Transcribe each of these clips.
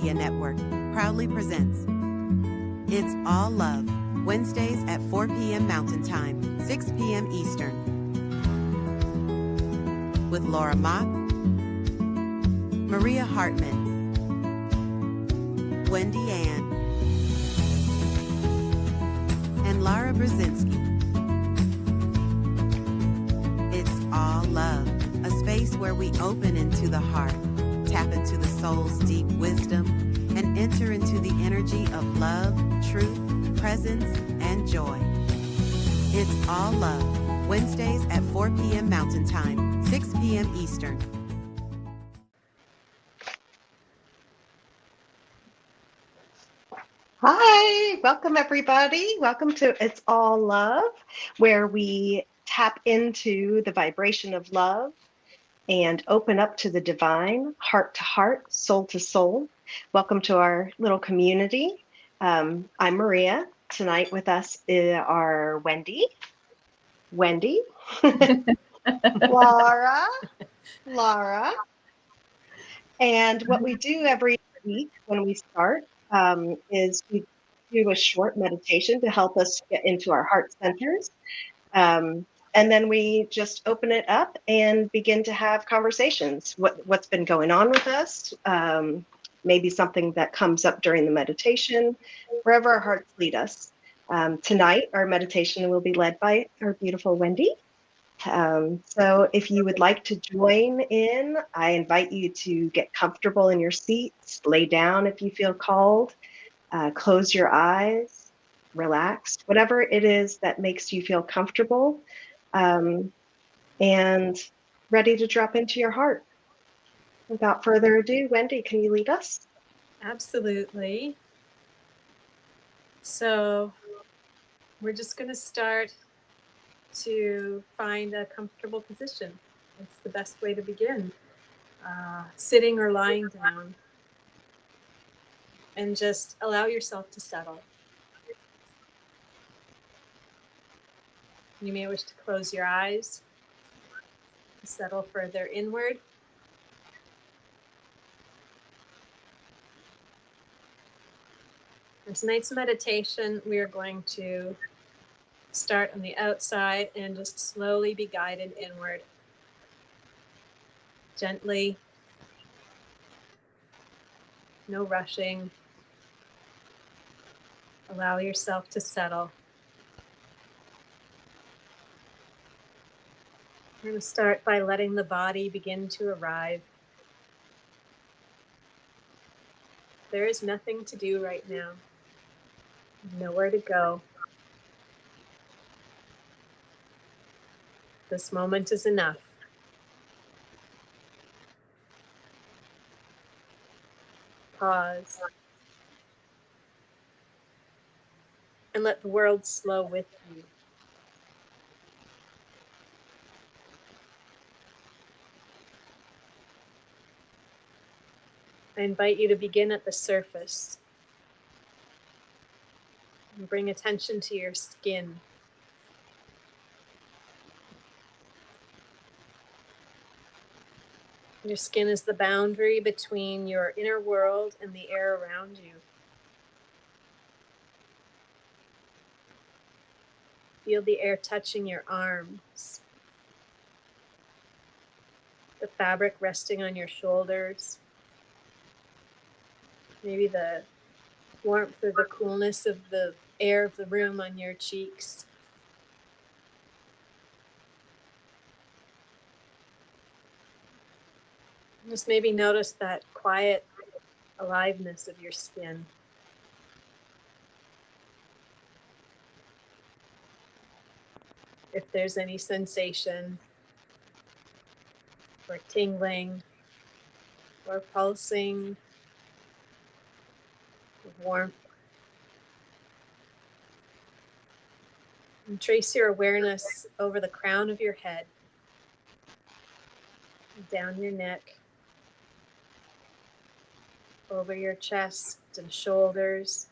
Media Network proudly presents It's All Love, Wednesdays at 4 p.m. Mountain Time, 6 p.m. Eastern. With Laura Mock, Maria Hartman, Wendy Ann, and Lara Brzezinski. It's All Love, a space where we open into the heart, tap into the soul's deep wisdom, and enter into the energy of love, truth, presence, and joy. It's All Love, Wednesdays at 4 p.m. Mountain Time, 6 p.m. Eastern. Hi, welcome everybody. Welcome to It's All Love, where we tap into the vibration of love and open up to the divine, heart to heart, soul to soul. Welcome to our little community. I'm Maria. Tonight with us are Wendy, Laura, and what we do every week when we start is we do a short meditation to help us get into our heart centers. And then we just open it up and begin to have conversations. What's been going on with us? Maybe something that comes up during the meditation, wherever our hearts lead us. Tonight, our meditation will be led by our beautiful Wendy. So if you would like to join in, I invite you to get comfortable in your seats, lay down if you feel called, close your eyes, relax, whatever it is that makes you feel comfortable, and ready to drop into your heart. Without further ado, Wendy, can you lead us? Absolutely. So we're just going to start to find a comfortable position. It's the best way to begin. Sitting or lying down. And just allow yourself to settle. You may wish to close your eyes to settle further inward. For tonight's meditation, we are going to start on the outside and just slowly be guided inward. Gently. No rushing. Allow yourself to settle. We're going to start by letting the body begin to arrive. There is nothing to do right now. Nowhere to go. This moment is enough. Pause. And let the world slow with you. I invite you to begin at the surface. And bring attention to your skin. Your skin is the boundary between your inner world and the air around you. Feel the air touching your arms. The fabric resting on your shoulders. Maybe the warmth or the coolness of the air of the room on your cheeks. Just maybe notice that quiet aliveness of your skin. If there's any sensation or tingling or pulsing of warmth. And trace your awareness over the crown of your head, down your neck, over your chest and shoulders,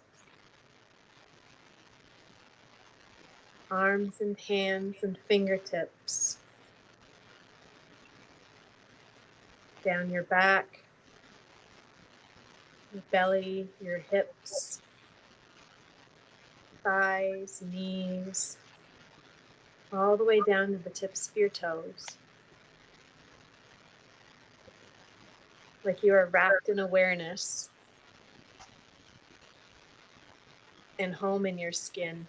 arms and hands and fingertips, down your back, your belly, your hips, thighs, knees, all the way down to the tips of your toes. Like you are wrapped in awareness and home in your skin.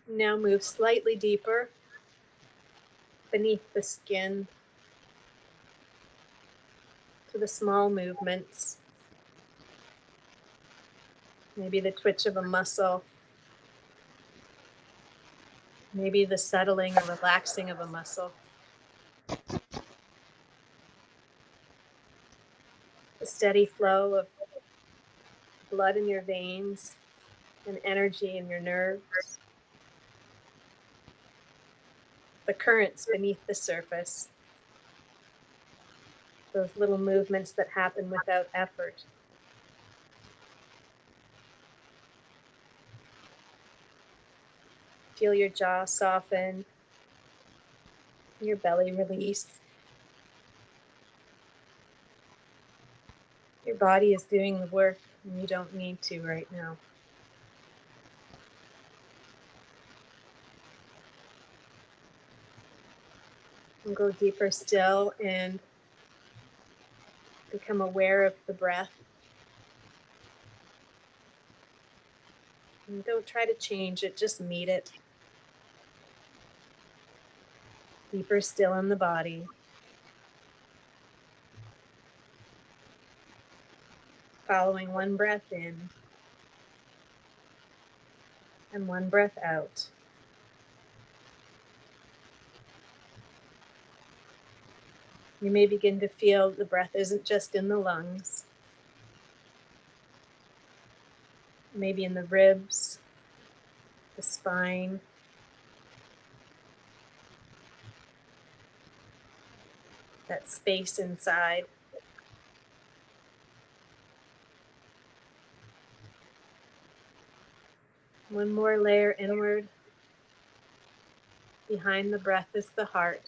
Now move slightly deeper beneath the skin to the small movements. Maybe the twitch of a muscle, maybe the settling or relaxing of a muscle. The steady flow of blood in your veins and energy in your nerves. The currents beneath the surface. Those little movements that happen without effort. Feel your jaw soften, your belly release. Your body is doing the work and you don't need to right now. And go deeper still and become aware of the breath. And don't try to change it, just meet it. Deeper still in the body. Following one breath in and one breath out. You may begin to feel the breath isn't just in the lungs, maybe in the ribs, the spine, that space inside. One more layer inward. Behind the breath is the heart.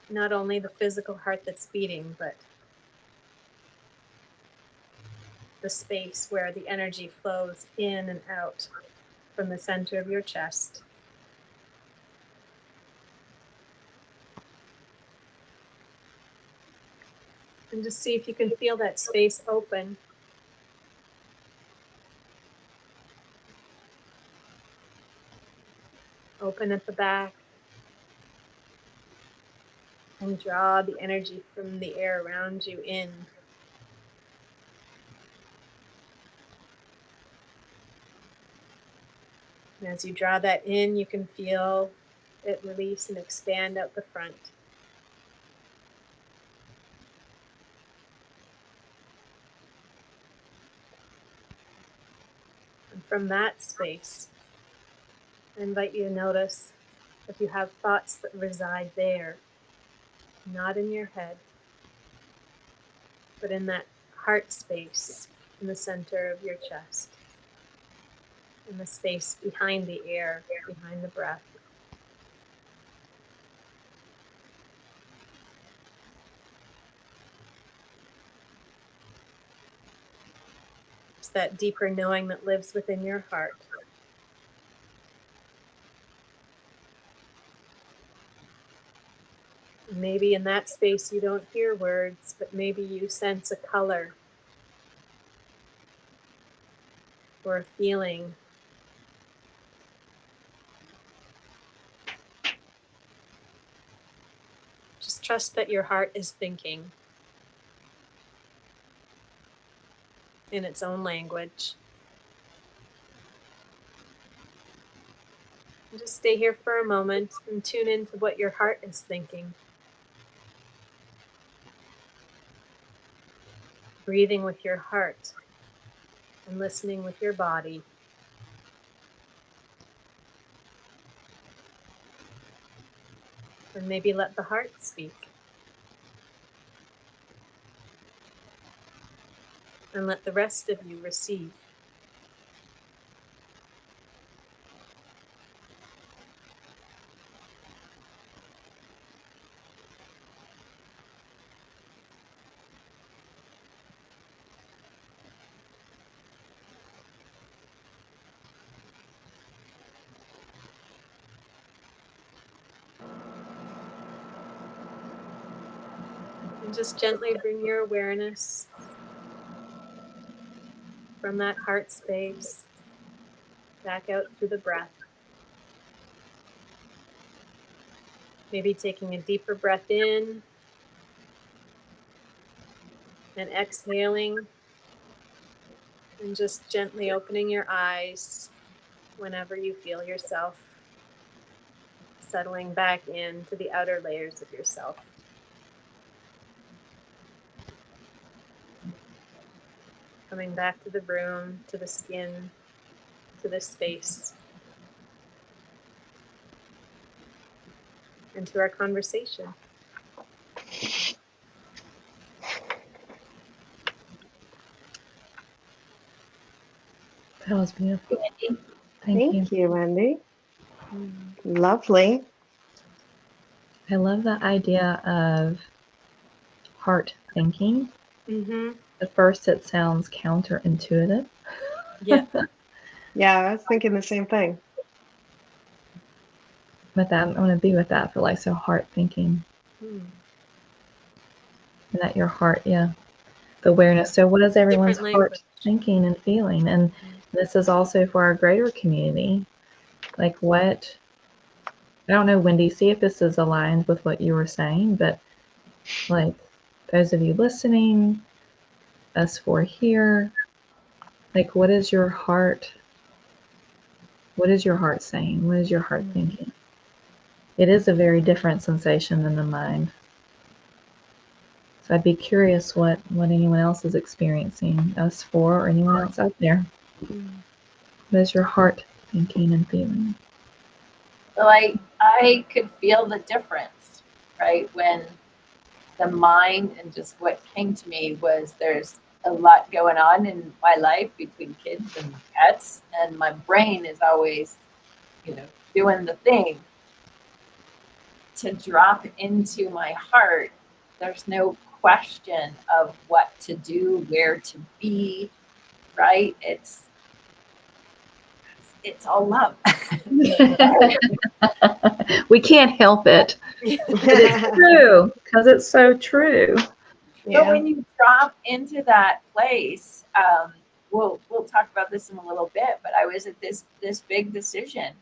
Not only the physical heart that's beating, but the space where the energy flows in and out from the center of your chest. And just see if you can feel that space open. Open at the back. And draw the energy from the air around you in. And as you draw that in, you can feel it release and expand out the front. And from that space, I invite you to notice if you have thoughts that reside there, not in your head, but in that heart space in the center of your chest, in the space behind the air, behind the breath. It's that deeper knowing that lives within your heart. Maybe in that space you don't hear words, but maybe you sense a color or a feeling. Just trust that your heart is thinking in its own language. And just stay here for a moment and tune into what your heart is thinking. Breathing with your heart and listening with your body. And maybe let the heart speak. And let the rest of you receive. And just gently bring your awareness from that heart space back out through the breath. Maybe taking a deeper breath in and exhaling, and just gently opening your eyes whenever you feel yourself settling back into the outer layers of yourself. Coming back to the room, to the skin, to the space, and to our conversation. That was beautiful. Thank you. Thank you, Wendy. Mm. Lovely. I love the idea of heart thinking. Mm-hmm. At first, it sounds counterintuitive. Yeah. Yeah, I was thinking the same thing. But that, I want to be with that for like, so heart thinking. Mm. And that your heart, yeah, the awareness. So what is everyone's Different heart language. thinking and feeling? And this is also for our greater community. Like what, I don't know, Wendy, see if this is aligned with what you were saying, but like those of you listening, us four here, like what is your heart saying? What is your heart thinking? It is a very different sensation than the mind. So I'd be curious what anyone else is experiencing, us four or anyone else out there. What is your heart thinking and feeling? Well, I could feel the difference, right? When the mind and just what came to me was there's a lot going on in my life between kids and pets, and my brain is always, doing the thing. To drop into my heart, there's no question of what to do, where to be, right? It's all love. We can't help it. But it's true, because it's so true. Yeah. But when you drop into that place, we'll talk about this in a little bit. But I was at this big decision,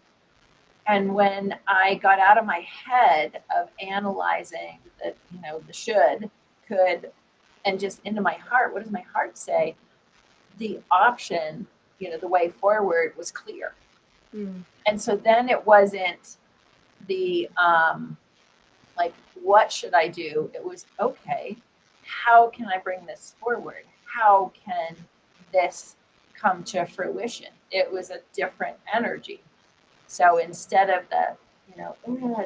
and when I got out of my head of analyzing the should, could, and just into my heart, what does my heart say? The option, the way forward was clear. And so then it wasn't the like, what should I do? It was, okay, how can I bring this forward? How can this come to fruition? It was a different energy. So instead of the,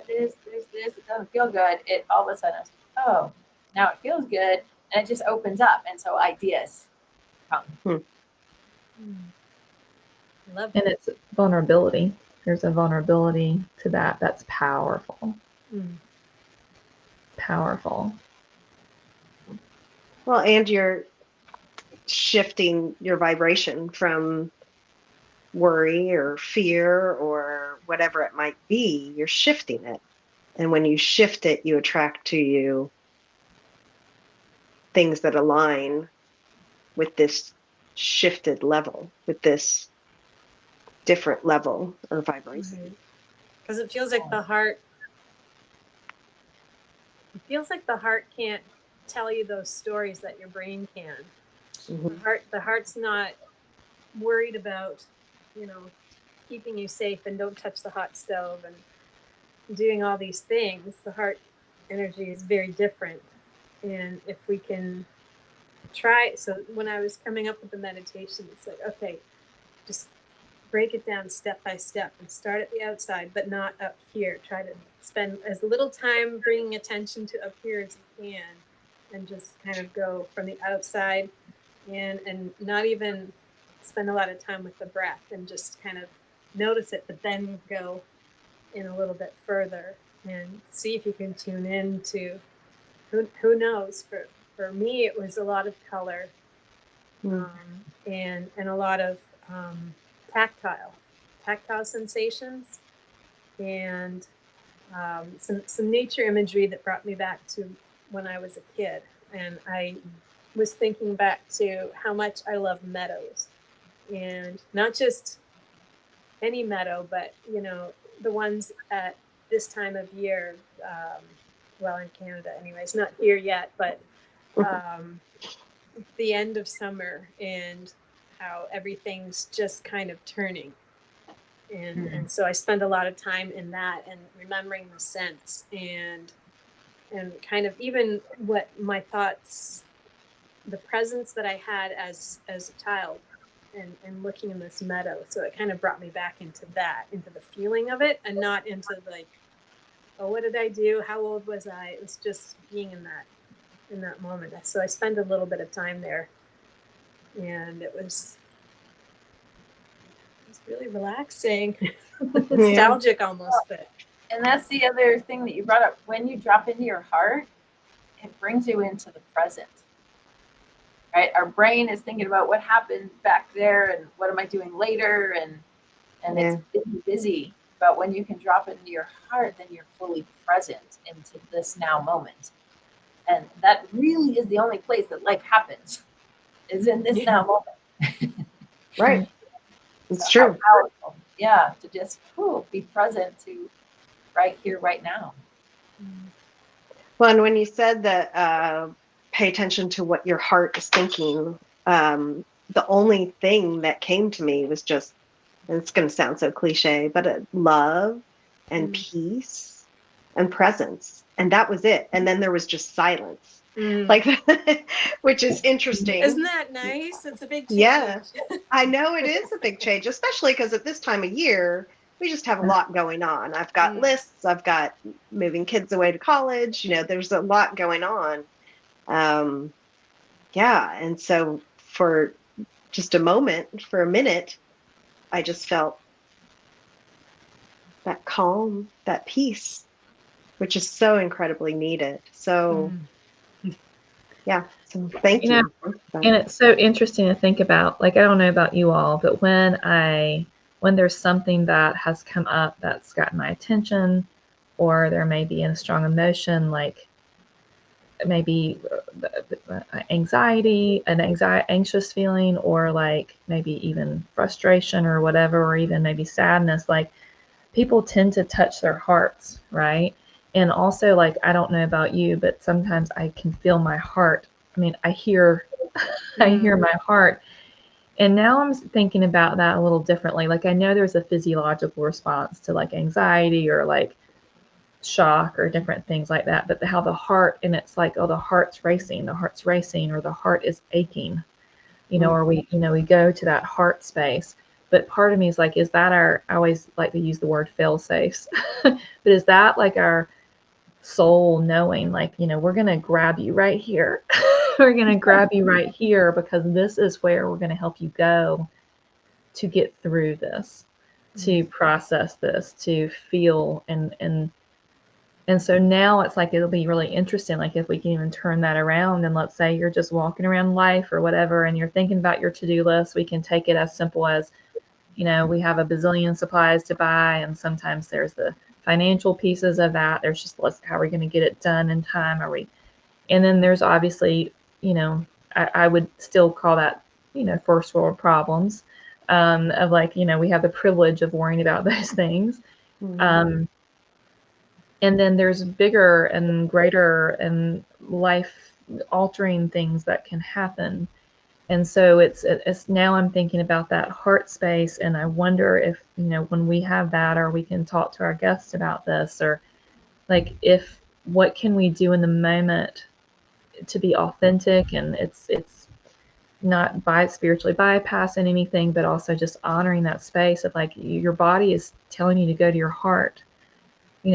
this, it doesn't feel good, it all of a sudden, oh, now it feels good. And it just opens up. And so ideas come. Love And it. it's vulnerability. There's a vulnerability to that. That's powerful. Powerful. Well, and you're shifting your vibration from worry or fear or whatever it might be. You're shifting it. And when you shift it, you attract to you things that align with this shifted level, with this different level of vibration. Because it feels like the heart. It feels like the heart can't tell you those stories that your brain can. The heart's not worried about, keeping you safe and don't touch the hot stove and doing all these things. The heart energy is very different. And if we can try, so when I was coming up with the meditation, it's like, okay, just break it down step by step and start at the outside, but not up here. Try to spend as little time bringing attention to up here as you can, and just kind of go from the outside and not even spend a lot of time with the breath, and just kind of notice it, but then go in a little bit further and see if you can tune in to who knows. For me, it was a lot of color, and a lot of tactile sensations, and some nature imagery that brought me back to when I was a kid, and I was thinking back to how much I love meadows, and not just any meadow, but the ones at this time of year. Well, in Canada, anyways, not here yet, but the end of summer and how everything's just kind of turning. And so I spend a lot of time in that and remembering the scents and kind of even what my thoughts, the presence that I had as a child, and looking in this meadow. So it kind of brought me back into that, into the feeling of it, and not into like, oh, what did I do? How old was I? It was just being in that moment. So I spent a little bit of time there, and it was really relaxing, nostalgic almost. But and that's the other thing that you brought up. When you drop into your heart, it brings you into the present. Right? Our brain is thinking about what happened back there and what am I doing later, and it's busy. But when you can drop into your heart, then you're fully present into this now moment. And that really is the only place that life happens, is in this now moment. Right. It's So true. how powerful. Yeah, to just be present to right here, right now. Well, and when you said that, pay attention to what your heart is thinking, the only thing that came to me was just, and it's going to sound so cliche, but love and peace and presence. And that was it. And then there was just silence, like, which is interesting. Isn't that nice? It's a big change. Yeah, I know it is a big change, especially because at this time of year, we just have a lot going on. I've got lists, I've got moving kids away to college, there's a lot going on. Yeah, and so for just a minute, I just felt that calm, that peace, which is so incredibly needed. So, yeah, so thank you. And it's so interesting to think about. Like, I don't know about you all, but when there's something that has come up that's gotten my attention, or there may be a strong emotion, like maybe anxiety, anxious feeling, or like maybe even frustration or whatever, or even maybe sadness, like people tend to touch their hearts, right? And also, like, I don't know about you, but sometimes I can feel my heart. I mean, I hear my heart. And now I'm thinking about that a little differently. Like, I know there's a physiological response to like anxiety or like shock or different things like that, but how the heart, and it's like, oh, the heart's racing, or the heart is aching, or we go to that heart space. But part of me is like, is that I always like to use the word fail safes, but is that like our soul knowing, like, we're going to grab you right here. We're going to grab you right here because this is where we're going to help you go to get through this, to process this, to feel. And so now it's like, it'll be really interesting. Like, if we can even turn that around, and let's say you're just walking around life or whatever, and you're thinking about your to-do list, we can take it as simple as, we have a bazillion supplies to buy, and sometimes there's the financial pieces of that. There's just, how are we going to get it done in time? And then there's obviously, I would still call that, first world problems, of like, we have the privilege of worrying about those things. And then there's bigger and greater and life altering things that can happen. And so it's now I'm thinking about that heart space, and I wonder if, when we have that, or we can talk to our guests about this, or like, what can we do in the moment to be authentic, and it's not spiritually bypassing anything, but also just honoring that space of like, your body is telling you to go to your heart.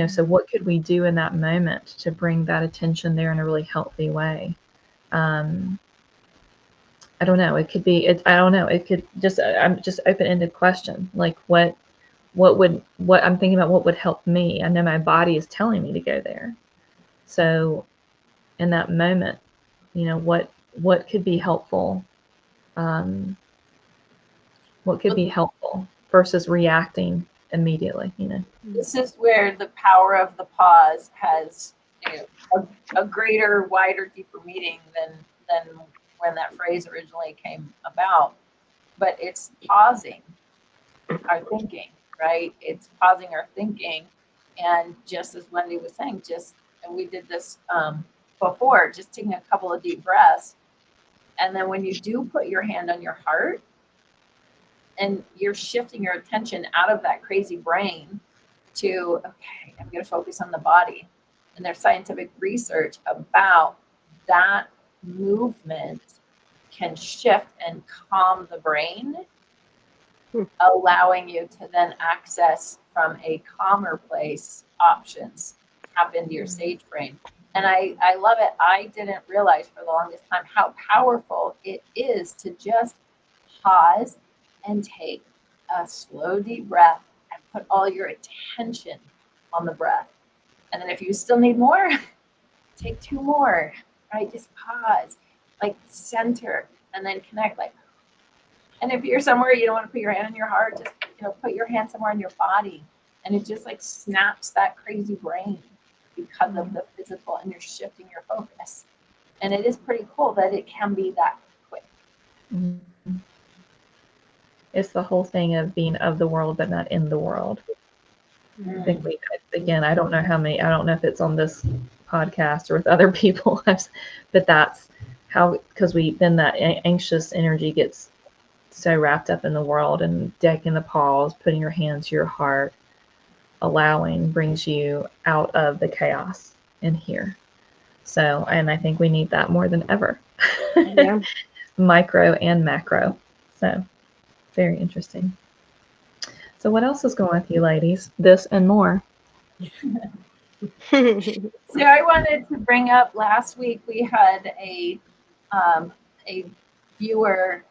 So what could we do in that moment to bring that attention there in a really healthy way? I don't know. It could be, I don't know. It could just, I'm just open-ended question. Like, what I'm thinking about, what would help me? I know my body is telling me to go there. So in that moment, what could be helpful? What could be helpful versus reacting immediately, This is where the power of the pause has a greater, wider, deeper meaning than when that phrase originally came about. But it's pausing our thinking, right? It's pausing our thinking, and just as Wendy was saying, and we did this before, just taking a couple of deep breaths, and then when you do put your hand on your heart, and you're shifting your attention out of that crazy brain to, okay, I'm going to focus on the body. And there's scientific research about that movement can shift and calm the brain, allowing you to then access from a calmer place options, tap into your sage brain. And I love it. I didn't realize for the longest time how powerful it is to just pause and take a slow, deep breath and put all your attention on the breath. And then if you still need more, take 2 more, right? Just pause, like center, and then connect. Like, and if you're somewhere you don't want to put your hand on your heart, just put your hand somewhere in your body, and it just like snaps that crazy brain because of the physical, and you're shifting your focus. And it is pretty cool that it can be that quick. Mm-hmm. It's the whole thing of being of the world, but not in the world. I think I don't know if it's on this podcast or with other people, but that's how, because then that anxious energy gets so wrapped up in the world, and taking the pause, putting your hand to your heart, allowing brings you out of the chaos in here. So, and I think we need that more than ever. Yeah. Micro and macro. So very interesting. So what else is going with you ladies? This and more. So I wanted to bring up, last week we had a viewer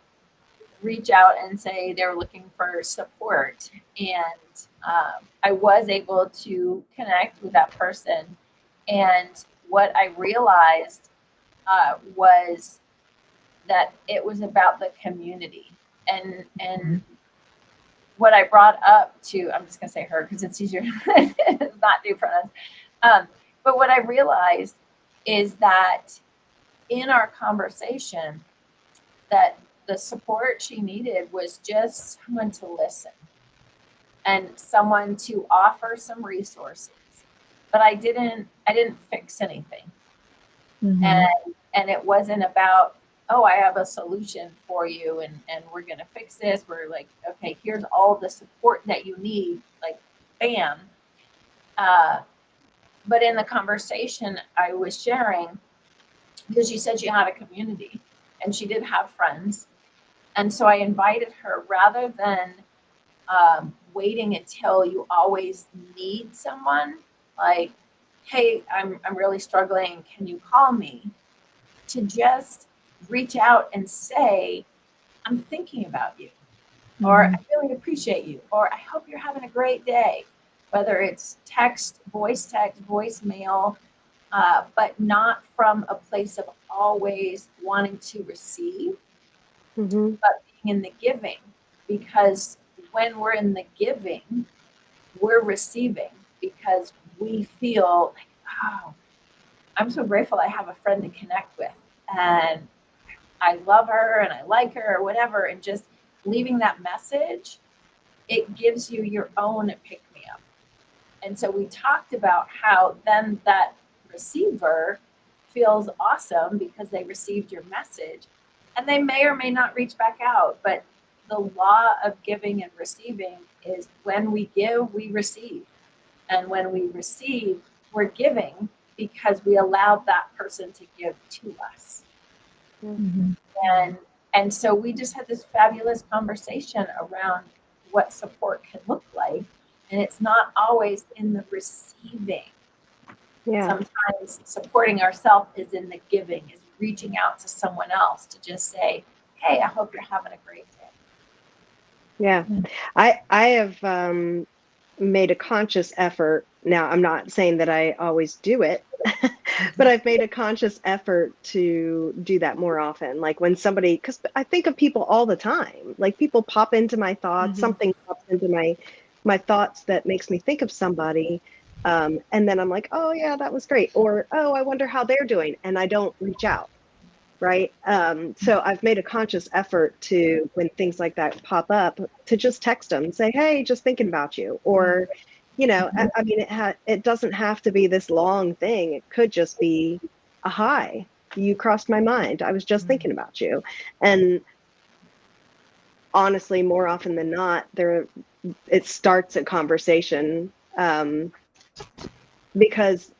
reach out and say they were looking for support, and I was able to connect with that person. And what I realized was that it was about the community, and what I brought up to, I'm just gonna say her because it's easier not do pronouns. But what I realized is that in our conversation, that the support she needed was just someone to listen and someone to offer some resources. But I didn't fix anything. Mm-hmm. And it wasn't about, oh, I have a solution for you and we're gonna fix this. We're like, okay, here's all the support that you need, like bam. But in the conversation I was sharing, because you said you had a community and she did have friends. And so I invited her, rather than waiting until you always need someone, like, hey, I'm really struggling, can you call me? To just reach out and say, I'm thinking about you, or I really appreciate you, or I hope you're having a great day. Whether it's text, voicemail, but not from a place of always wanting to receive, but being in the giving. Because when we're in the giving, we're receiving, because we feel like, wow, I'm so grateful I have a friend to connect with, and I love her and I like her, or whatever. And just leaving that message, it gives you your own pick-me-up. And so we talked about how then that receiver feels awesome because they received your message, and they may or may not reach back out. But the law of giving and receiving is, when we give, we receive. And when we receive, we're giving, because we allowed that person to give to us. And so we just had this fabulous conversation around what support can look like. And it's not always in the receiving. Yeah. Sometimes supporting ourselves is in the giving, is reaching out to someone else to just say, hey, I hope you're having a great day. Yeah. I have made a conscious effort. Now, I'm not saying that I always do it, but I've made a conscious effort to do that more often. Like when somebody, because I think of people all the time, like people pop into my thoughts, something pops into my thoughts that makes me think of somebody. And then I'm like, oh yeah, that was great. Or, oh, I wonder how they're doing. And I don't reach out. Right. So I've made a conscious effort to, when things like that pop up, to just text them and say, hey, just thinking about you. Or, I mean, it doesn't have to be this long thing. It could just be a hi. You crossed my mind. I was just thinking about you. And honestly, more often than not, it starts a conversation, because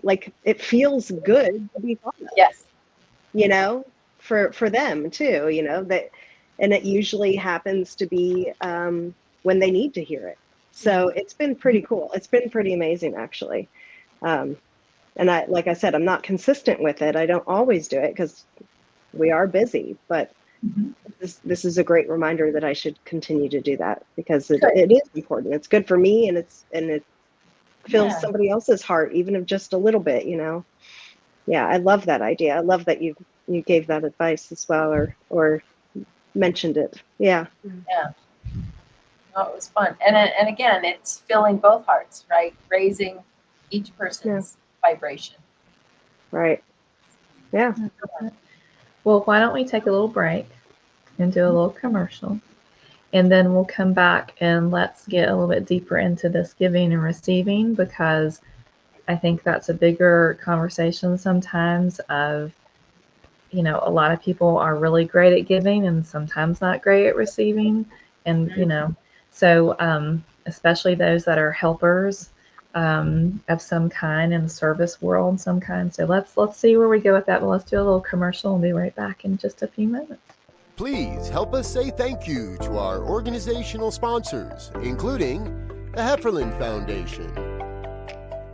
like it feels good to be thought of, Yes. for them too, that, and it usually happens to be when they need to hear it. So it's been pretty cool. It's been pretty amazing, actually. And like I said, I'm not consistent with it. I don't always do it because we are busy, but this is a great reminder that I should continue to do that, because it is important. It's good for me, and it fills somebody else's heart, even if just a little bit, Yeah, I love that idea. I love that you gave that advice as well, or mentioned it. Yeah. Yeah. Oh, it was fun. And again, it's filling both hearts, right? Raising each person's vibration. Right. Yeah. Well, why don't we take a little break and do a little commercial, and then we'll come back and let's get a little bit deeper into this giving and receiving, because I think that's a bigger conversation sometimes of, a lot of people are really great at giving and sometimes not great at receiving. And, so especially those that are helpers of some kind in the service world, some kind. So let's see where we go with that. But let's do a little commercial and be right back in just a few minutes. Please help us say thank you to our organizational sponsors, including the Hefferland Foundation,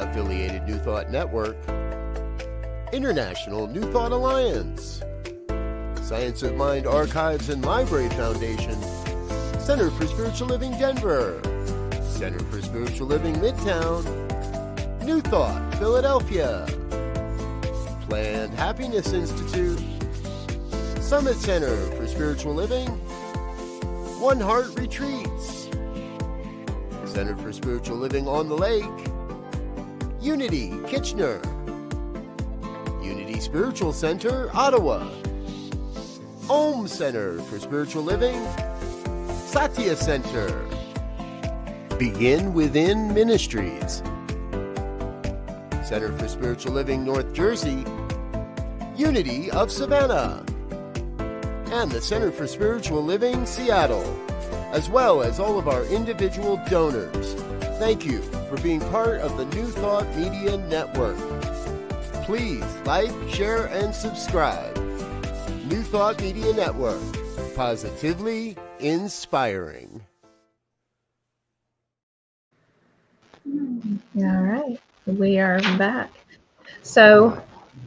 Affiliated New Thought Network, International New Thought Alliance, Science of Mind Archives and Library Foundation, Center for Spiritual Living Denver, Center for Spiritual Living Midtown, New Thought Philadelphia, Planned Happiness Institute, Summit Center for Spiritual Living, One Heart Retreats, Center for Spiritual Living on the Lake, Unity Kitchener, Unity Spiritual Center Ottawa, Om Center for Spiritual Living, Satya Center, Begin Within Ministries, Center for Spiritual Living North Jersey, Unity of Savannah, and the Center for Spiritual Living Seattle, as well as all of our individual donors. Thank you for being part of the New Thought Media Network. Please like, share, and subscribe. New Thought Media Network, positively inspiring. All right, we are back. So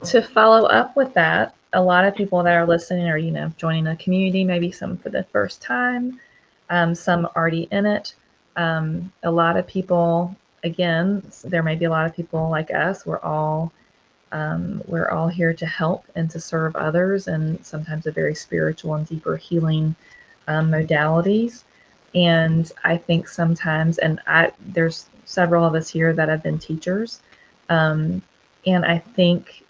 to follow up with that, a lot of people that are listening are, joining a community, maybe some for the first time, some already in it. A lot of people, again, there may be a lot of people like us. We're all here to help and to serve others, and sometimes a very spiritual and deeper healing modalities. And I think sometimes, there's several of us here that have been teachers, and I think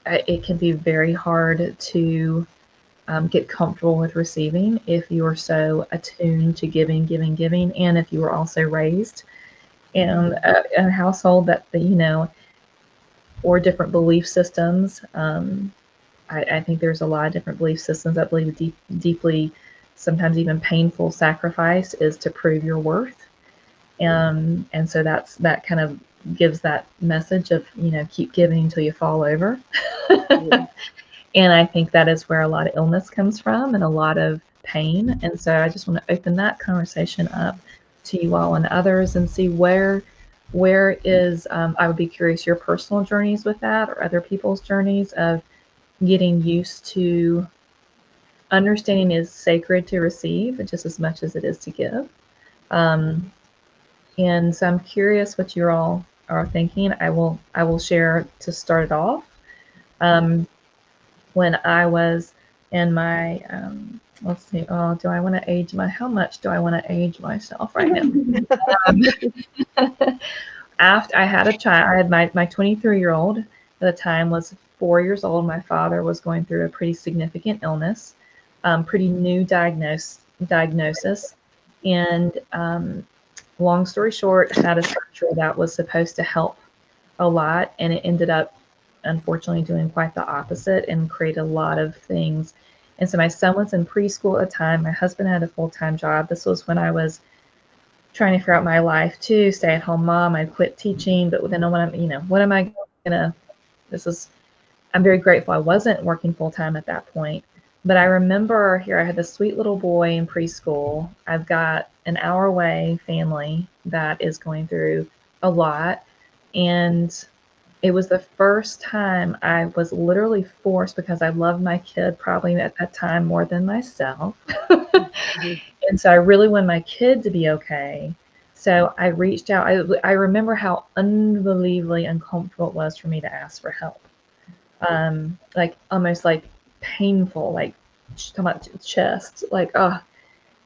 it can be very hard to get comfortable with receiving if you are so attuned to giving, and if you were also raised in a household that or different belief systems. I think there's a lot of different belief systems that believe deeply, sometimes even painful sacrifice is to prove your worth. And so that kind of gives that message of, keep giving until you fall over. And I think that is where a lot of illness comes from and a lot of pain. And so I just want to open that conversation up to you all and others and see where is, I would be curious, your personal journeys with that, or other people's journeys of getting used to understanding is sacred to receive just as much as it is to give. And so I'm curious what you all are thinking. I will share to start it off. When I was in my, let's see, how much do I want to age myself right now? after I had a child, I had my 23-year-old at the time was 4 years old. My father was going through a pretty significant illness, pretty new diagnosis. And long story short, had a surgery that was supposed to help a lot. And it ended up, unfortunately, doing quite the opposite and create a lot of things. And so my son was in preschool at the time. My husband had a full-time job. This was when I was trying to figure out my life too, stay-at-home mom. I quit teaching, but then what am I gonna? I'm very grateful I wasn't working full-time at that point. But I remember here I had this sweet little boy in preschool. I've got an hour away family that is going through a lot, and it was the first time I was literally forced, because I loved my kid probably at that time more than myself. And so I really wanted my kid to be okay. So I reached out. I remember how unbelievably uncomfortable it was for me to ask for help. Like almost like painful, like talking about chest, like, oh,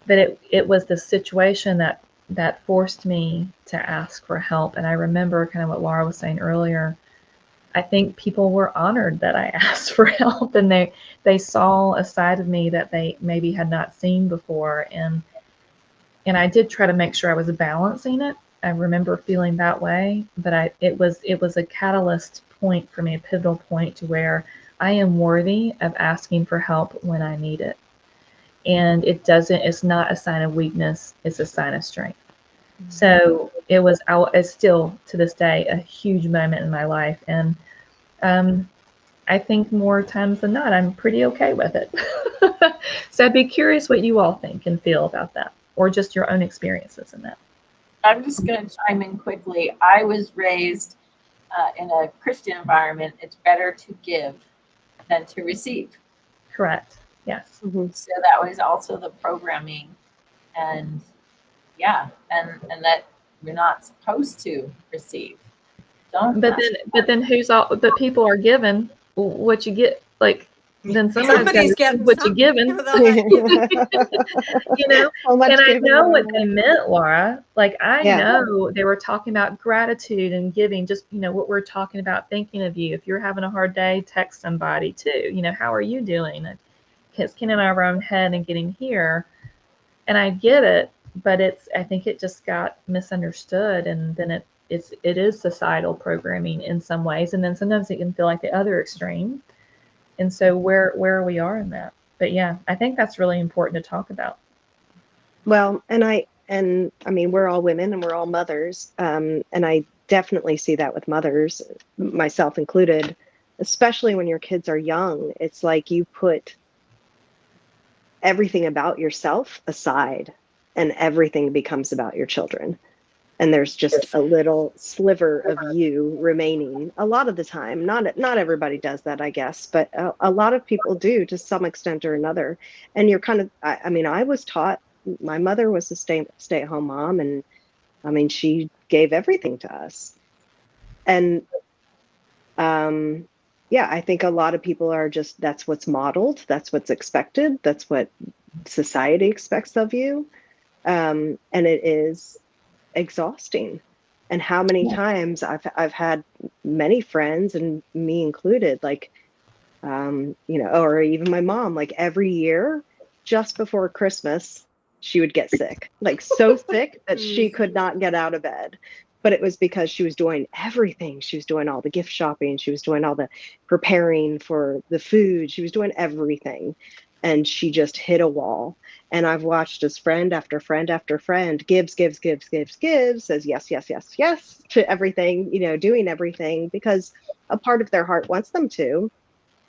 but it was the situation that forced me to ask for help. And I remember kind of what Laura was saying earlier. I think people were honored that I asked for help, and they saw a side of me that they maybe had not seen before. And I did try to make sure I was balancing it. I remember feeling that way, but it was a catalyst point for me, a pivotal point to where I am worthy of asking for help when I need it. And it's not a sign of weakness, it's a sign of strength. So it's still to this day a huge moment in my life. And I think more times than not, I'm pretty okay with it. So I'd be curious what you all think and feel about that, or just your own experiences in that. I'm just going to chime in quickly. I was raised in a Christian environment. It's better to give than to receive. Correct. Yes. Mm-hmm. So that was also the programming, and yeah, and that we're not supposed to receive. Don't. But then but people are given what you get. Like then Somebody's getting what you something. given. You know, and I know what they meant, Laura. Like I know they were talking about gratitude and giving. Just what we're talking about, thinking of you. If you're having a hard day, text somebody too. How are you doing? It's getting out of our own head and getting here. And I get it, but I think it just got misunderstood, and then it is societal programming in some ways, and then sometimes it can feel like the other extreme. And so where we are in that. But yeah, I think that's really important to talk about. Well, and I mean, we're all women and we're all mothers, and I definitely see that with mothers, myself included, especially when your kids are young. It's like you put everything about yourself aside, and everything becomes about your children. And there's just a little sliver of you remaining a lot of the time. Not everybody does that, I guess, but a lot of people do to some extent or another. And you're kind of, I mean, I was taught, my mother was a stay-at-home mom, and I mean, she gave everything to us. And yeah, I think a lot of people are just, that's what's modeled, that's what's expected, that's what society expects of you. And it is exhausting. And how many times I've had many friends, and me included, like or even my mom, like every year just before Christmas she would get sick, like so sick that she could not get out of bed. But it was because she was doing everything. She was doing all the gift shopping, she was doing all the preparing for the food, she was doing everything, and she just hit a wall. And I've watched as friend after friend after friend gives, says yes, yes, yes, yes to everything, doing everything because a part of their heart wants them to.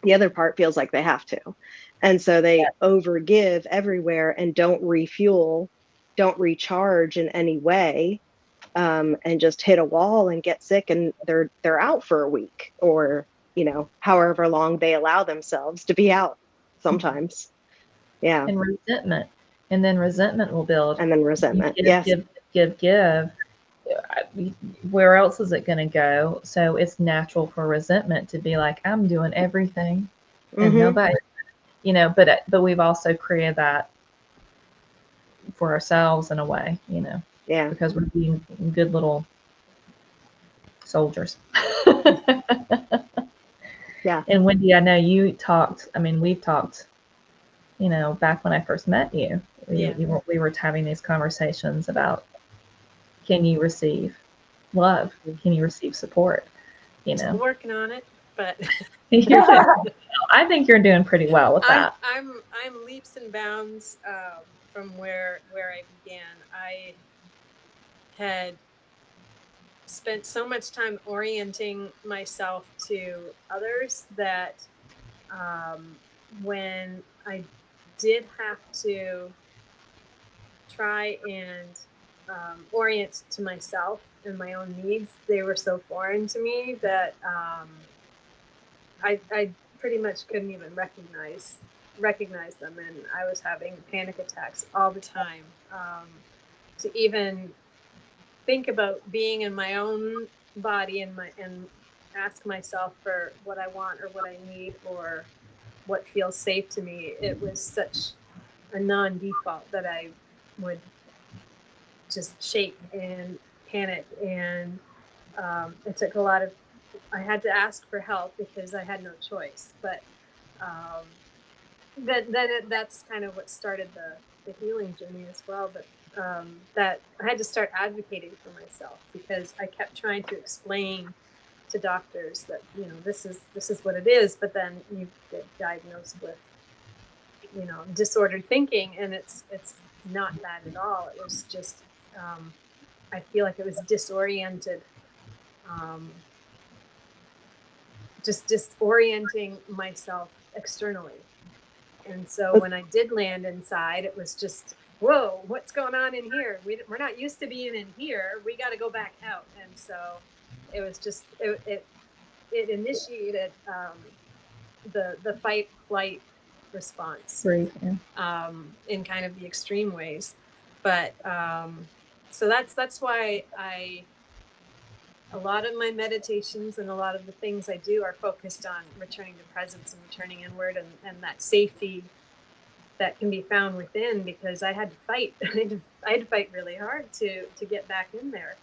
The other part feels like they have to. And so they overgive everywhere and don't refuel, don't recharge in any way, and just hit a wall and get sick, and they're out for a week, or however long they allow themselves to be out sometimes. Yeah. And resentment. And then resentment will build. And then resentment. Give. Where else is it going to go? So it's natural for resentment to be like, I'm doing everything and nobody, but we've also created that for ourselves in a way, Yeah. because we're being good little soldiers. Yeah. And Wendy, I know you talked, I mean, we've talked, you know, back when I first met you, Yeah. we were having these conversations about, can you receive love? Can you receive support? You Still know, working on it, but you're doing, I think you're doing pretty well with that. I'm leaps and bounds from where I began. I had spent so much time orienting myself to others that when I did have to try and orient to myself and my own needs, they were so foreign to me that I pretty much couldn't even recognize them, and I was having panic attacks all the time. To even think about being in my own body and ask myself for what I want or what I need or what feels safe to me, it was such a non-default that I would just shake and panic, and it took a lot of, I had to ask for help because I had no choice. But that's kind of what started the healing journey as well. But that I had to start advocating for myself because I kept trying to explain to doctors that, you know, this is what it is, but then you get diagnosed with, you know, disordered thinking, and it's not that at all. It was just I feel like it was disoriented, just disorienting myself externally. And so when I did land inside, it was just, whoa, what's going on in here? We're not used to being in here. We got to go back out. And so it was just, it initiated the fight flight response in kind of the extreme ways. But so that's why a lot of my meditations and a lot of the things I do are focused on returning to presence and returning inward, and that safety that can be found within, because I had to fight. I had to fight really hard to get back in there.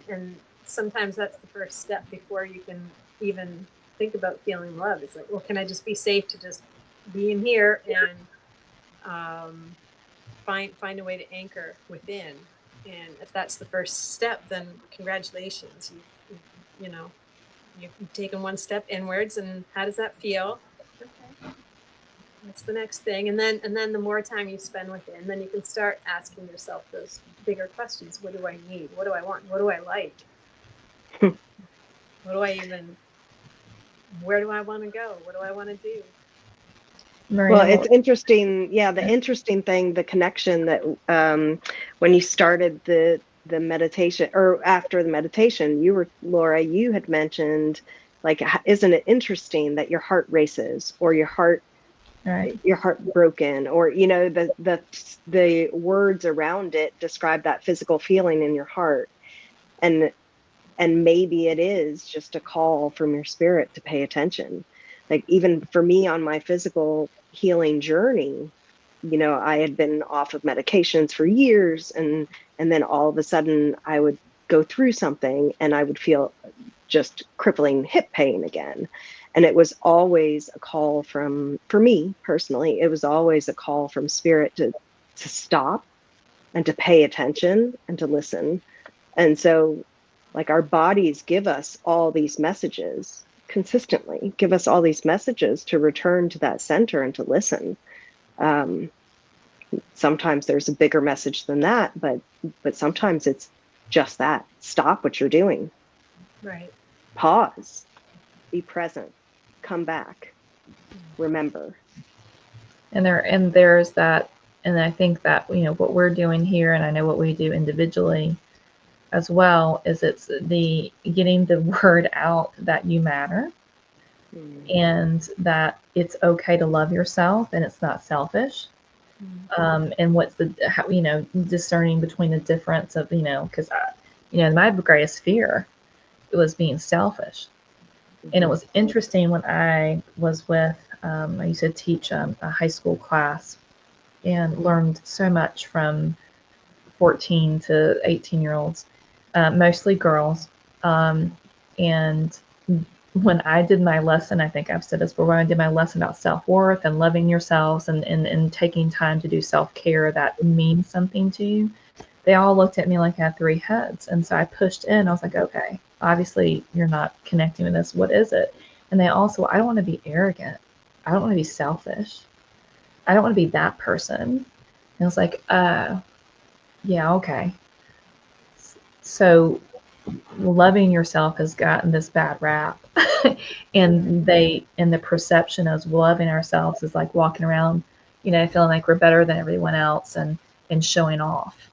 And sometimes that's the first step before you can even think about feeling love. It's like, well, can I just be safe to just be in here and find a way to anchor within? And if that's the first step, then congratulations. You've taken one step inwards, and how does that feel? Okay, what's the next thing? And then the more time you spend within, then you can start asking yourself those bigger questions. What do I need? What do I want? What do I like? What do I even, where do I want to go? What do I want to do? Maria, Well, it's interesting. Yeah, the interesting thing, the connection that when you started the meditation, or after the meditation, Laura, you had mentioned, like, isn't it interesting that your heart races, or your heart broken, or, you know, the words around it describe that physical feeling in your heart. And maybe it is just a call from your spirit to pay attention. Like, even for me on my physical healing journey, you know, I had been off of medications for years, and then all of a sudden I would go through something and I would feel just crippling hip pain again. And it was always a call for me personally, it was always a call from spirit to stop and to pay attention and to listen. And so, like, our bodies give us all these messages consistently, give us all these messages to return to that center and to listen. Sometimes there's a bigger message than that, but sometimes it's just that. Stop what you're doing. Right. Pause. Be present. Come back. Remember. And there's that, and I think that, you know, what we're doing here, and I know what we do individually as well, is it's the getting the word out that you matter, and that it's okay to love yourself, and it's not selfish. And what's how, you know, discerning between the difference of, you know, because you know, my greatest fear, it was being selfish. And it was interesting when I was with, I used to teach a high school class, and learned so much from 14 to 18-year-olds, mostly girls. And when I did my lesson, I think I've said this before, when I did my lesson about self-worth and loving yourselves and taking time to do self-care that means something to you, they all looked at me like I had three heads. And so I pushed in. I was like, okay, obviously you're not connecting with this. What is it? And they also, I don't want to be arrogant. I don't want to be selfish. I don't want to be that person. And I was like, yeah, okay. So loving yourself has gotten this bad rap. And the perception of loving ourselves is like walking around, feeling like we're better than everyone else and showing off,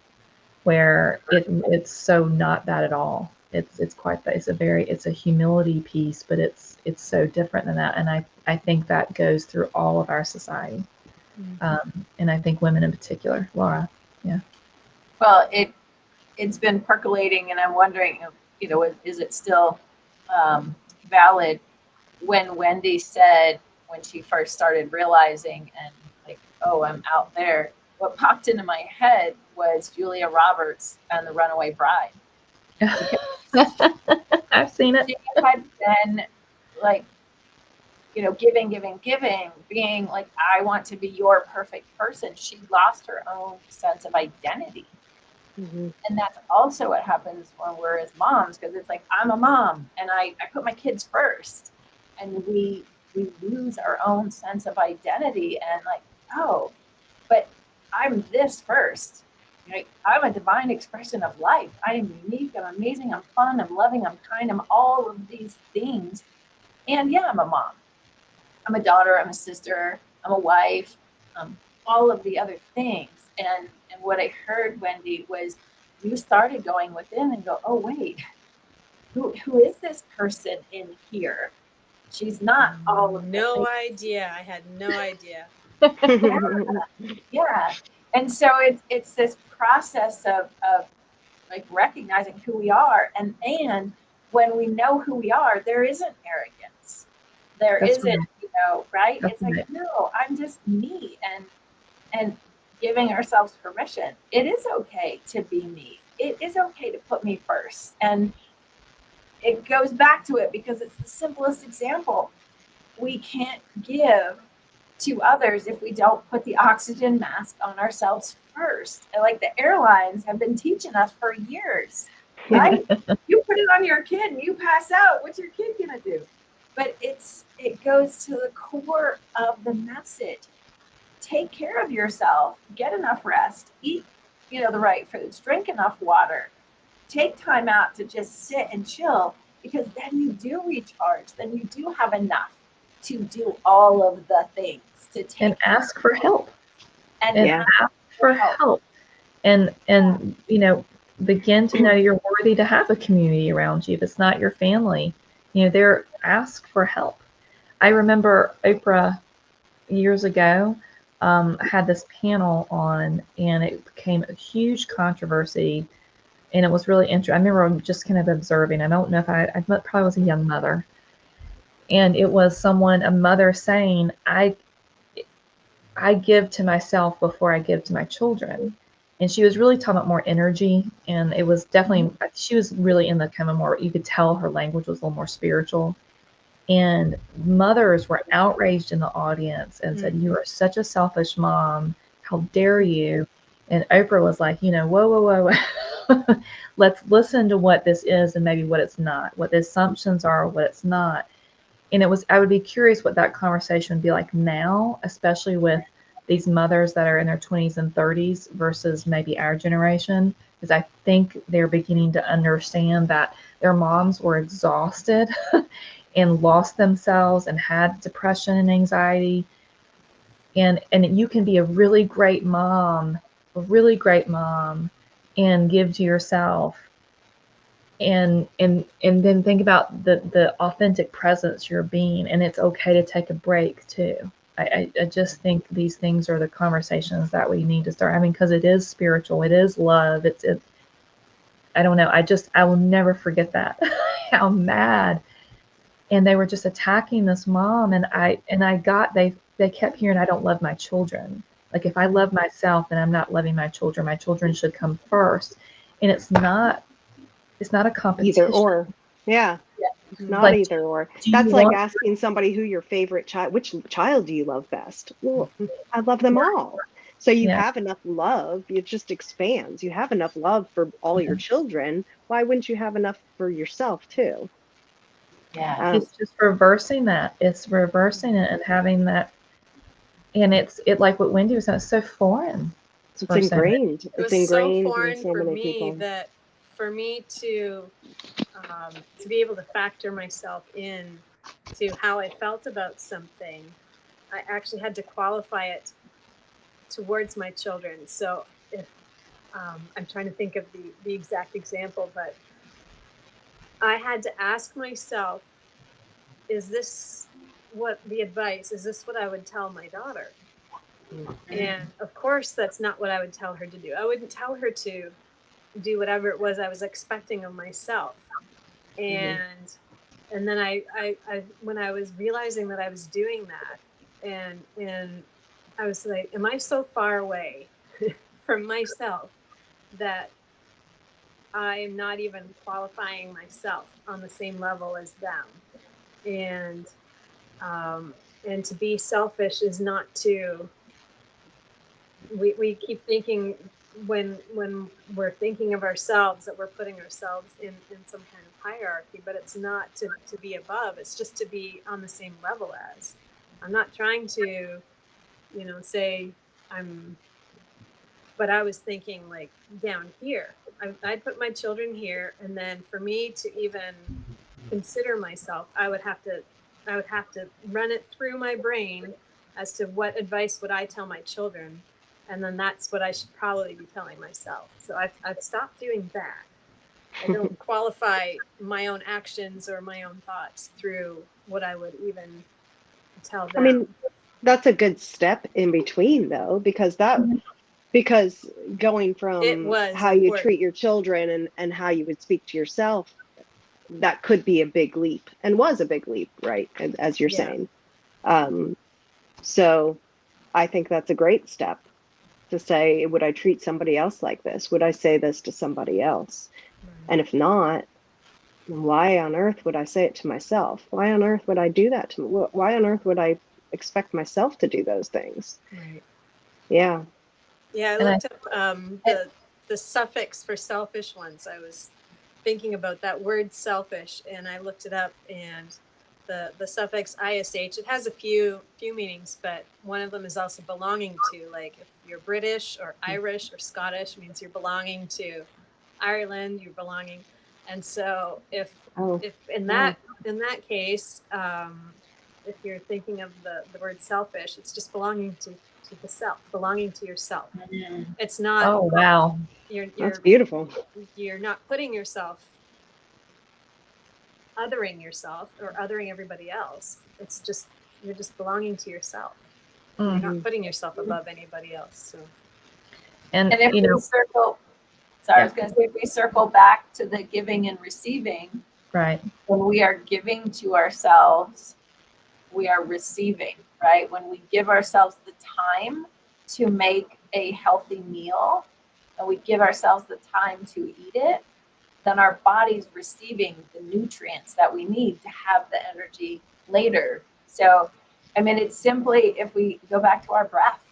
where it's so not that at all. It's quite that. It's a humility piece, but it's so different than that. And I think that goes through all of our society. And I think women in particular. Laura, yeah. Well, it's been percolating, and I'm wondering, is it still valid when Wendy said, when she first started realizing and like, oh, I'm out there, what popped into my head was Julia Roberts and The Runaway Bride. I've seen it. She had been like, giving, being like, I want to be your perfect person. She lost her own sense of identity. And that's also what happens when we're as moms, because it's like, I'm a mom and I put my kids first, and we lose our own sense of identity and like, oh, but I'm this first. I'm a divine expression of life. I am unique, I'm amazing, I'm fun, I'm loving, I'm kind, I'm all of these things. And yeah, I'm a mom, I'm a daughter, I'm a sister, I'm a wife, all of the other things. And what I heard, Wendy, was you started going within and go, oh, wait, who is this person in here? She's not all of no idea. I had no idea. Yeah. And so it's this process of like recognizing who we are. And when we know who we are, there isn't arrogance. That's isn't, right. Right? That's it's like, no, I'm just me. And giving ourselves permission. It is okay to be me. It is okay to put me first. And it goes back to it because it's the simplest example. We can't give to others if we don't put the oxygen mask on ourselves first. And like the airlines have been teaching us for years, right? You put it on your kid and you pass out. What's your kid gonna do? But it goes to the core of the message. Take care of yourself, get enough rest, eat, the right foods, drink enough water, take time out to just sit and chill, because then you do recharge, then you do have enough to do all of the things, to take and ask for help. And ask for help. And begin to know you're worthy to have a community around you. If it's not your family, ask for help. I remember Oprah years ago had this panel on, and it became a huge controversy, and it was really interesting. I remember just kind of observing. I don't know if I probably was a young mother, and it was a mother saying, I give to myself before I give to my children. And she was really talking about more energy, and it was definitely, she was really in the kind of more, you could tell her language was a little more spiritual. And mothers were outraged in the audience and said, you are such a selfish mom. How dare you? And Oprah was like, whoa. Let's listen to what this is and maybe what it's not, what the assumptions are, what it's not. And I would be curious what that conversation would be like now, especially with these mothers that are in their 20s and 30s versus maybe our generation, because I think they're beginning to understand that their moms were exhausted and lost themselves and had depression and anxiety. And you can be a really great mom, and give to yourself. And then think about the authentic presence you're being, and it's okay to take a break too. I just think these things are the conversations that we need to start having, because it is spiritual, it is love. It's I don't know. I will never forget that. How mad. And they were just attacking this mom, and they kept hearing, I don't love my children. Like, if I love myself, then I'm not loving my children. My children should come first. And it's not a competition. Either or. Yeah. Yeah. Not Like, either or. do That's you like want? asking somebody who your favorite child, which child do you love best? Well, I love them all. So you Yeah. have enough love, it just expands. You have enough love for all your children. Why wouldn't you have enough for yourself too? Yeah. Um, It's just reversing that. It's reversing it and having that. And it like what Wendy was saying, it's so foreign it's for so many. ingrained. It It's was so ingrained in foreign so for many me people. that for me to be able to factor myself in to how I felt about something, I actually had to qualify it towards my children. So if I'm trying to think of the exact example, but I had to ask myself, is this what the advice? Is this what I would tell my daughter? And of course, that's not what I would tell her to do. I wouldn't tell her to do whatever it was I was expecting of myself. And and then I when I was realizing that I was doing that, and I was like, am I so far away from myself that I am not even qualifying myself on the same level as them? And um, and to be selfish is not to. We keep thinking when we're thinking of ourselves that we're putting ourselves in some kind of hierarchy, but it's not to be above, it's just to be on the same level as. I'm not trying to, say I'm, but I was thinking like down here. I'd put my children here, and then for me to even consider myself, I would have to run it through my brain as to what advice would I tell my children, and then that's what I should probably be telling myself. So I've stopped doing that. I don't qualify my own actions or my own thoughts through what I would even tell I mean, them. that's a good step in between though, because going It from was how you treat important. your children and how you would speak to yourself, that could be a big leap and was a big leap, right? As you're Yeah. saying. Um, so I think that's a great step to say, would I treat somebody else like this? Would I say this to somebody else? Right. And if not, why on earth would I say it to myself? Why on earth would I do that to me? Why on earth would I expect myself to do those things? Right. Yeah. Yeah, I And I, looked up the suffix for selfish once. I was thinking about that word selfish, and I looked it up, and the suffix ish, it has a few meanings, but one of them is also belonging to. Like if you're British or Irish or Scottish, means you're belonging to Ireland, you're belonging. And so Oh, if wow. in that case, if you're thinking of the word selfish, it's just belonging to the self, belonging to yourself. It's not oh wow. you're That's you're beautiful. you're not putting yourself, othering yourself or othering everybody else. It's just you're just belonging to yourself. You're Mm. not putting yourself above anybody else. So And And if you we know, circle, sorry, I yeah, was going to say, if we circle back to the giving and receiving, right. when we are giving to ourselves, we are receiving, right? When we give ourselves the time to make a healthy meal and we give ourselves the time to eat it, then our body's receiving the nutrients that we need to have the energy later. So, I mean, it's simply, if we go back to our breath,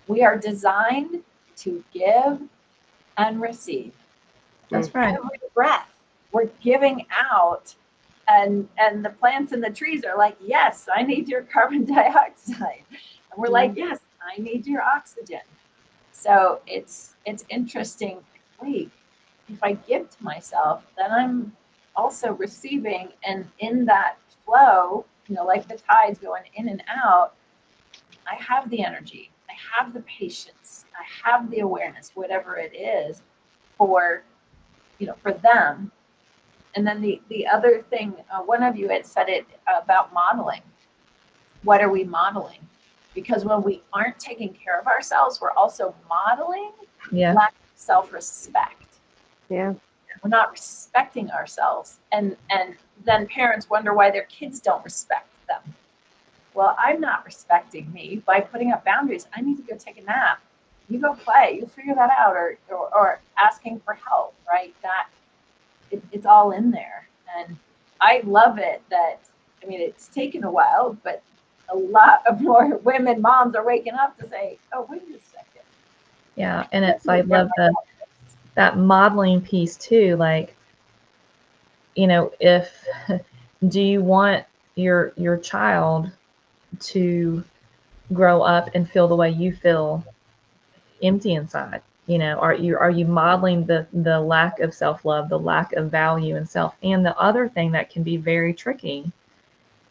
we are designed to give and receive. That's right. Every breath we're giving out, and the plants and the trees are like, yes, I need your carbon dioxide, and we're like, yes, I need your oxygen. So it's interesting. Wait, if I give to myself, then I'm also receiving, and in that flow, like the tides going in and out, I have the energy, I have the patience, I have the awareness, whatever it is, for for them. And then the other thing, one of you had said it about modeling. What are we modeling? Because when we aren't taking care of ourselves, we're also modeling Yeah. lack of self-respect. Yeah. We're not respecting ourselves, and then parents wonder why their kids don't respect them. Well, I'm not respecting me by putting up boundaries. I need to go take a nap. You go play. You figure that out, or asking for help. Right? That it's all in there. And I love it that, I mean, it's taken a while, but a lot of more women, moms are waking up to say, oh, wait a second. Yeah. And it's, I love that modeling piece too. Like, you know, if, do you want your child to grow up and feel the way you feel empty inside? You know, are you modeling the lack of self-love, the lack of value in self? And the other thing that can be very tricky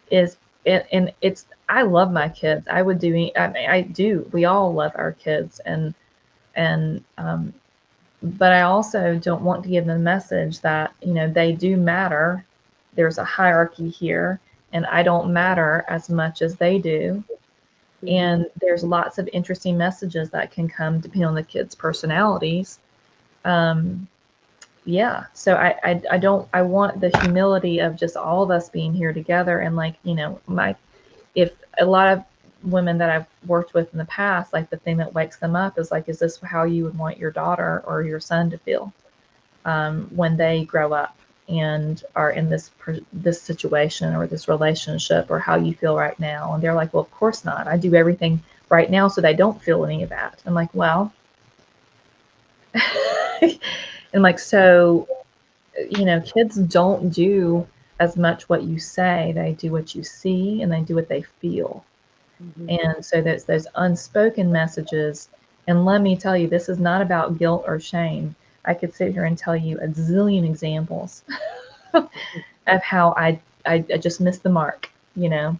is and it's, I love my kids. I would do, I do, we all love our kids, and but I also don't want to give them the message that, you know, they do matter. There's a hierarchy here, and I don't matter as much as they do. And there's lots of interesting messages that can come depending on the kids' personalities. Yeah. So I don't, I want the humility of just all of us being here together. And like, you know, if a lot of women that I've worked with in the past, like the thing that wakes them up is like, is this how you would want your daughter or your son to feel when they grow up and are in this situation or this relationship, or how you feel right now? And they're like, well, of course not. I do everything right now so they don't feel any of that. I'm like, well, and like, so, you know, kids don't do as much what you say, they do what you see, and they do what they feel. And so there's those unspoken messages. And let me tell you, this is not about guilt or shame. I could sit here and tell you a zillion examples of how I just missed the mark, you know,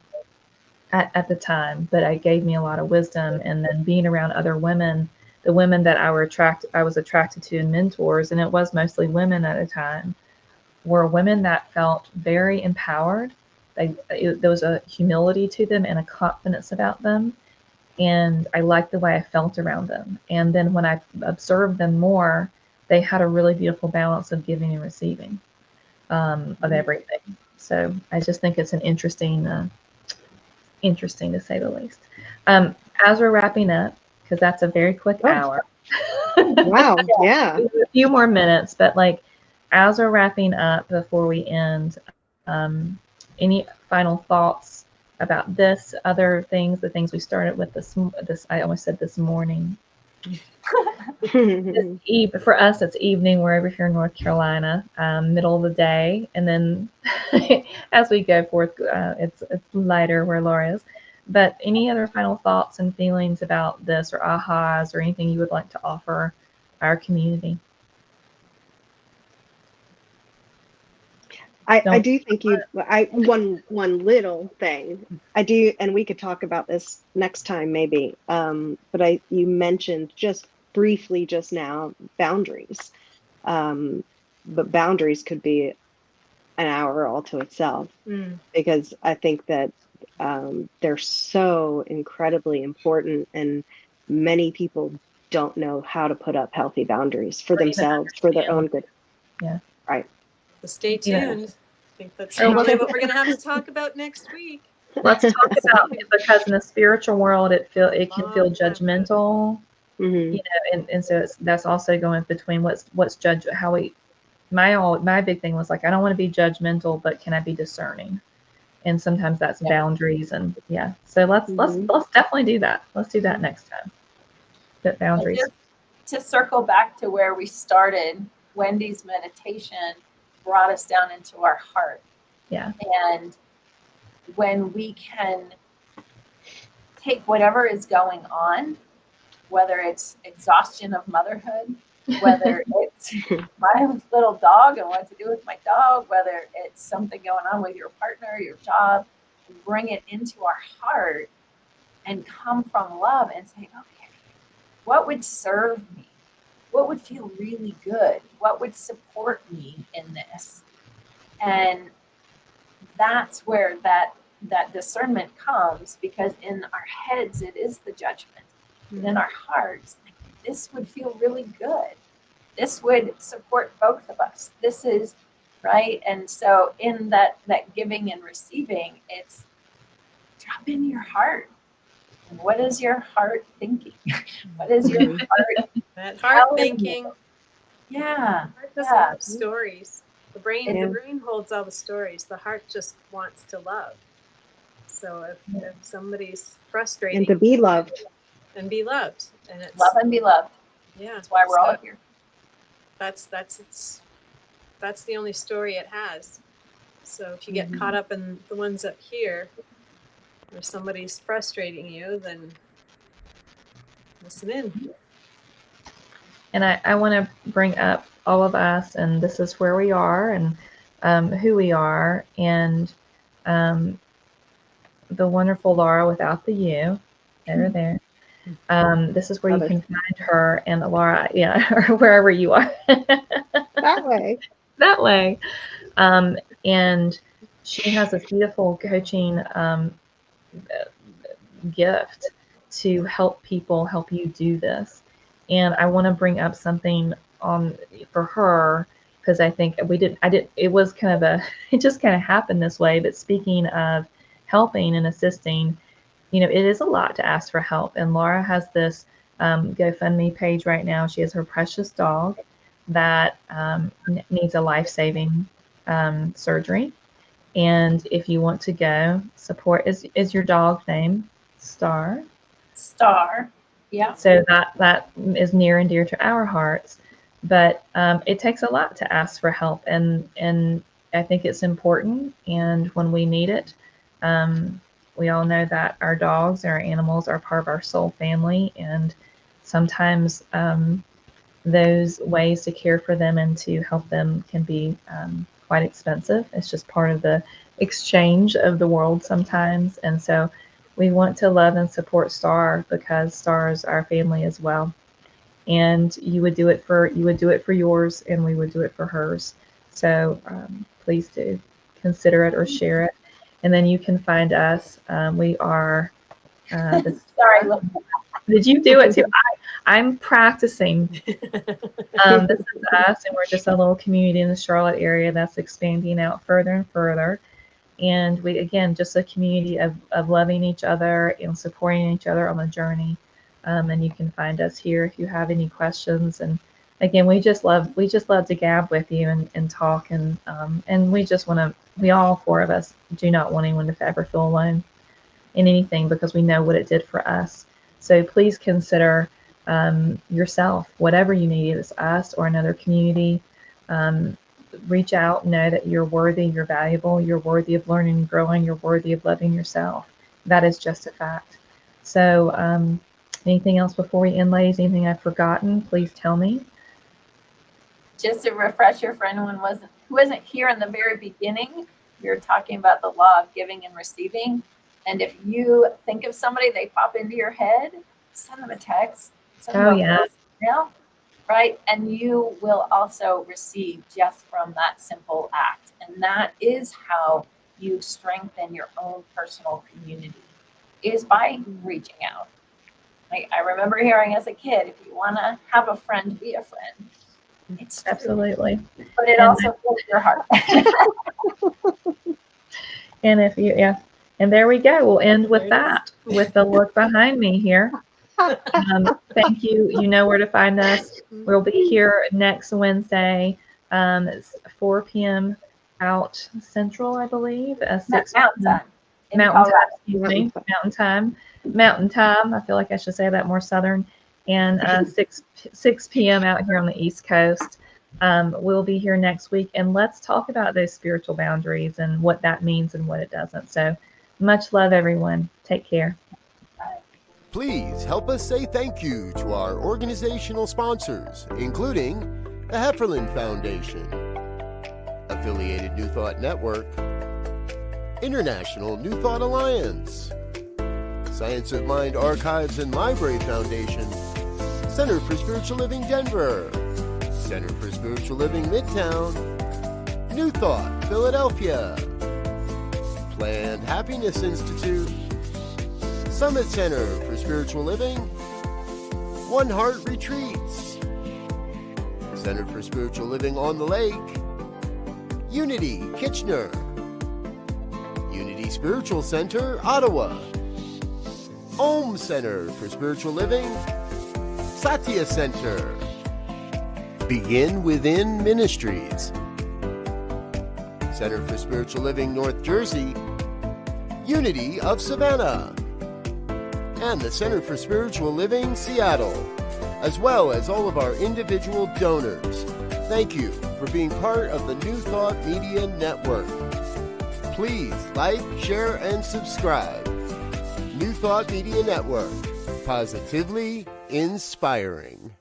at the time, but it gave me a lot of wisdom. And then being around other women, the women that I was attracted to in mentors, and it was mostly women at the time, were women that felt very empowered. There was a humility to them and a confidence about them. And I liked the way I felt around them. And then when I observed them more, they had a really beautiful balance of giving and receiving of everything. So I just think it's an interesting to say the least. As we're wrapping up, because that's a very quick hour. Wow. Yeah. A few more minutes, but like, as we're wrapping up before we end, any final thoughts about this, other things, the things we started with this I almost said this morning. For us, it's evening. We're over here in North Carolina, middle of the day, and then as we go forth, it's lighter where Laura is. But any other final thoughts and feelings about this, or ahas, or anything you would like to offer our community? I do think one little thing I do, and we could talk about this next time maybe. But you mentioned just briefly just now boundaries, but boundaries could be an hour all to itself, because I think that they're so incredibly important, and many people don't know how to put up healthy boundaries for themselves, for their own good. Yeah. Right. So stay tuned. I think that's Or probably what we're going to have to talk about next week. Let's talk about, because in the spiritual world, it can feel judgmental, you know, and so that's also going between what's judge, how we, my big thing was like, I don't want to be judgmental, but can I be discerning? And sometimes that's boundaries, and so let's definitely do that. Let's do that next time. Put boundaries. To circle back to where we started, Wendy's meditation brought us down into our heart. Yeah. And when we can take whatever is going on, whether it's exhaustion of motherhood, whether it's my little dog and what to do with my dog, whether it's something going on with your partner, your job, bring it into our heart and come from love and say, okay, what would serve me? What would feel really good? What would support me in this? And that's where that discernment comes, because in our heads, it is the judgment. And in our hearts, this would feel really good. This would support both of us. This is right. And so in that giving and receiving, it's drop in your heart. And what is your heart thinking? What is your heart? That heart thinking. Yeah. Heart doesn't have stories. The brain, Yeah. the brain holds all the stories. The heart just wants to love. So if somebody's frustrating, And to be loved. and be loved, and it's Love and be loved. yeah. That's why we're all so here. That's the only story it has. So if you get caught up in the ones up here, or somebody's frustrating you, then listen in. And I want to bring up all of us, and this is where we are, and who we are, and the wonderful Laura without the U, over there. This is where you can find her, and Laura, yeah, or wherever you are. That way. That way. And she has this beautiful coaching gift to help people help you do this. And I want to bring up something for her, because I think it was kind of it just kind of happened this way. But speaking of helping and assisting, it is a lot to ask for help. And Laura has this GoFundMe page right now. She has her precious dog that needs a life-saving surgery. And if you want to go support, is your dog name Star? Star. Yeah. So that is near and dear to our hearts. But it takes a lot to ask for help, and I think it's important. And when we need it, we all know that our dogs, our animals, are part of our soul family, and sometimes those ways to care for them and to help them can be quite expensive. It's just part of the exchange of the world sometimes. And so we want to love and support Star, because Star is our family as well. And you would do it for yours, and we would do it for hers. So please do consider it or share it. And then you can find us. We are. Sorry. Did you do it too? I'm practicing. This is us, and we're just a little community in the Charlotte area that's expanding out further and further. And we, again, just a community of loving each other and supporting each other on the journey. And you can find us here if you have any questions. And again, we just love to gab with you and talk. And we all four of us do not want anyone to ever feel alone in anything, because we know what it did for us. So please consider yourself, whatever you need, it's us or another community. Reach out, know that you're worthy, you're valuable, you're worthy of learning and growing, you're worthy of loving yourself. That is just a fact. So anything else before we end, ladies? Anything I've forgotten, please tell me. Just a refresher for anyone who wasn't here in the very beginning, we were talking about the law of giving and receiving. And if you think of somebody, they pop into your head, send them a text. Oh, yeah. Email, right? And you will also receive just from that simple act. And that is how you strengthen your own personal community, is by reaching out. I remember hearing as a kid, if you want to have a friend, be a friend. It's true. Absolutely. But it also fills your heart. And if you, yeah. And there we go. We'll end with that, with the look behind me here. Thank you. You know where to find us. We'll be here next Wednesday. It's 4 p.m. out Central, I believe. 6 Mountain time. Mountain time, excuse me. Mountain time. Mountain time. I feel like I should say that more Southern. And 6 p.m. out here on the East Coast. We'll be here next week, and let's talk about those spiritual boundaries and what that means and what it doesn't. So much love, everyone. Take care. Please help us say thank you to our organizational sponsors, including the Hefferland Foundation, Affiliated New Thought Network, International New Thought Alliance, Science of Mind Archives and Library Foundation, Center for Spiritual Living Denver, Center for Spiritual Living Midtown, New Thought Philadelphia, Planned Happiness Institute, Summit Center for Spiritual Living, One Heart Retreats, Center for Spiritual Living on the Lake, Unity Kitchener, Unity Spiritual Center Ottawa, Om Center for Spiritual Living, Satya Center, Begin Within Ministries, Center for Spiritual Living North Jersey, Unity of Savannah, and the Center for Spiritual Living Seattle, as well as all of our individual donors. Thank you for being part of the New Thought Media Network. Please like, share, and subscribe. New Thought Media Network, positively inspiring.